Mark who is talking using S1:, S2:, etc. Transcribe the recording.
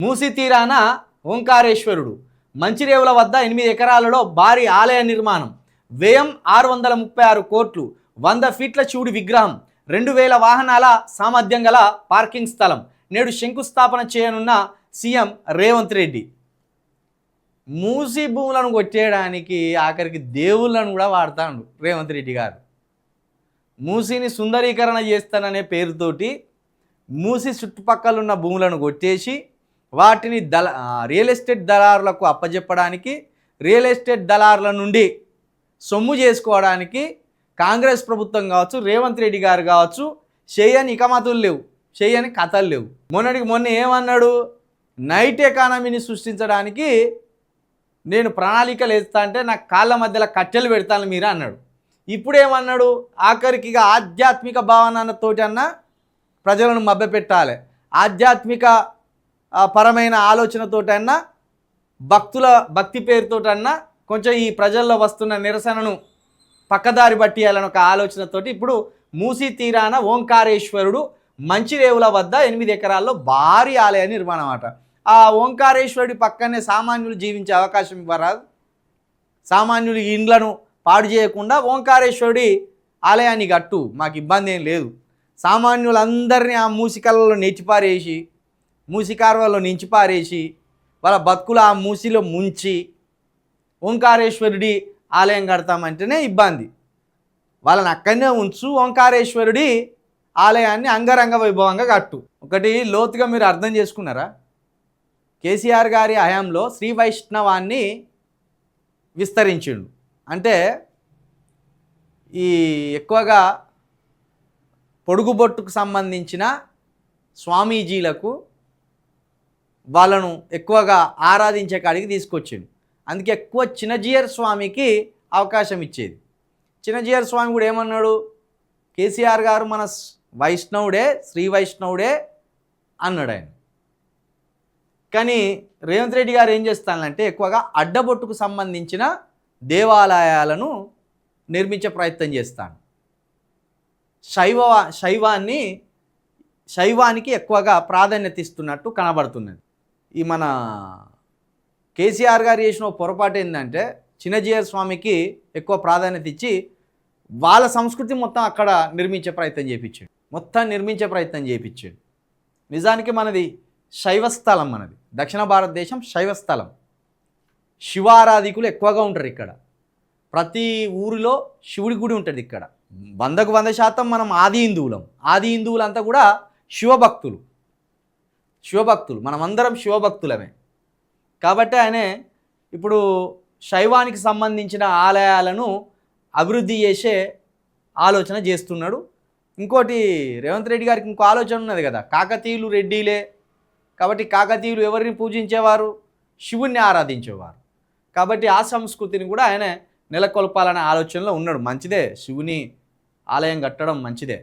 S1: మూసీ తీరాన ఓంకారేశ్వరుడు మంచిరేవుల వద్ద 8 ఎకరాలలో భారీ ఆలయ నిర్మాణం, వ్యయం 636 కోట్లు, 100 ఫీట్ల శివుడి విగ్రహం, 2000 వాహనాల సామర్థ్యం గల పార్కింగ్ స్థలం నేడు శంకుస్థాపన చేయనున్న సీఎం రేవంత్ రెడ్డి. మూసీ భూములను కొట్టేయడానికి ఆఖరికి దేవుళ్ళను కూడా వాడతాడు రేవంత్ రెడ్డి గారు. మూసీని సుందరీకరణ చేస్తాననే పేరుతోటి మూసీ చుట్టుపక్కల ఉన్న భూములను కొట్టేసి వాటిని రియల్ ఎస్టేట్ దళారులకు అప్పజెప్పడానికి, రియల్ ఎస్టేట్ దళారుల నుండి సొమ్ము చేసుకోవడానికి కాంగ్రెస్ ప్రభుత్వం కావచ్చు, రేవంత్ రెడ్డి గారు కావచ్చు, చేయని ఇకమతులు లేవు, చేయని కథలు లేవు. మొన్న ఏమన్నాడు, నైట్ ఎకానమీని సృష్టించడానికి నేను ప్రణాళికలు వేస్తా అంటే నాకు కాళ్ళ మధ్యలో కట్టెలు పెడతాను మీరు అన్నాడు. ఇప్పుడు ఏమన్నాడు, ఆఖరికి ఆధ్యాత్మిక భావనతోటి అన్న ప్రజలను మభ్యపెట్టాలి, ఆధ్యాత్మిక పరమైన ఆలోచనతోటన్నా భక్తి పేరుతోటన్నా కొంచెం ఈ ప్రజల్లో వస్తున్న నిరసనను పక్కదారి పట్టియాలని ఒక ఆలోచనతోటి ఇప్పుడు మూసీ తీరాన ఓంకారేశ్వరుడు మంచిరేవుల వద్ద 8 ఎకరాల్లో భారీ ఆలయ నిర్మాణం అట. ఆ ఓంకారేశ్వరుడి పక్కనే సామాన్యులు జీవించే అవకాశం ఇవ్వరాదు. సామాన్యులు ఇండ్లను పాడు చేయకుండా ఓంకారేశ్వరుడి ఆలయాన్ని కట్టు, మాకు ఇబ్బంది ఏం లేదు. సామాన్యులందరినీ ఆ మూసికలలో నెచ్చిపారేసి, మూసి కాలువలో నించిపారేసి వాళ్ళ బతుకులు ఆ మూసిలో ముంచి ఓంకారేశ్వరుడి ఆలయం కడతామంటేనే ఇబ్బంది. వాళ్ళని అక్కడనే ఉంచు, ఓంకారేశ్వరుడి ఆలయాన్ని అంగరంగ వైభవంగా కట్టు. ఒకటి లోతుగా మీరు అర్థం చేసుకున్నారా, కేసీఆర్ గారి హయాంలో శ్రీ వైష్ణవాన్ని విస్తరించిండు. అంటే ఈ ఎక్కువగా పొడుగుబొట్టుకు సంబంధించిన స్వామీజీలకు వాళ్ళను ఎక్కువగా ఆరాధించే కాడికి తీసుకొచ్చిండు. అందుకే ఎక్కువ చిన్నజీయర్ స్వామికి అవకాశం ఇచ్చేది. చిన్నజీయర్ స్వామి కూడా ఏమన్నాడు, కేసీఆర్ గారు మన వైష్ణవుడే, శ్రీ వైష్ణవుడే అన్నాడు ఆయన. కానీ రేవంత్ రెడ్డి గారు ఏం చేస్తానంటే ఎక్కువగా అడ్డబొట్టుకు సంబంధించిన దేవాలయాలను నిర్మించే ప్రయత్నం చేస్తాను. శైవానికి ఎక్కువగా ప్రాధాన్యత ఇస్తున్నట్టు కనబడుతున్నది. ఈ మన కేసీఆర్ గారు చేసిన పొరపాటు ఏంటంటే చిన్నజీయర్ స్వామికి ఎక్కువ ప్రాధాన్యత ఇచ్చి వాళ్ళ సంస్కృతి మొత్తం అక్కడ నిర్మించే ప్రయత్నం చేయించాడు. నిజానికి మనది శైవస్థలం, మనది దక్షిణ భారతదేశం శైవస్థలం. శివారాధికులు ఎక్కువగా ఉంటారు ఇక్కడ. ప్రతి ఊరిలో శివుడి గుడి ఉంటుంది ఇక్కడ. 100% మనం ఆది హిందువులంతా కూడా శివభక్తులు. మనమందరం శివభక్తులమే. కాబట్టి ఆయనే ఇప్పుడు శైవానికి సంబంధించిన ఆలయాలను అభివృద్ధి చేసే ఆలోచన చేస్తున్నాడు. ఇంకోటి రేవంత్ రెడ్డి గారికి ఇంకో ఆలోచన ఉన్నది కదా, కాకతీయులు రెడ్డిలే కాబట్టి కాకతీయులు ఎవరిని పూజించేవారు, శివుణ్ణి ఆరాధించేవారు. కాబట్టి ఆ సంస్కృతిని కూడా ఆయన నెలకొల్పాలనే ఆలోచనలో ఉన్నాడు. మంచిదే, శివుని ఆలయం కట్టడం మంచిదే.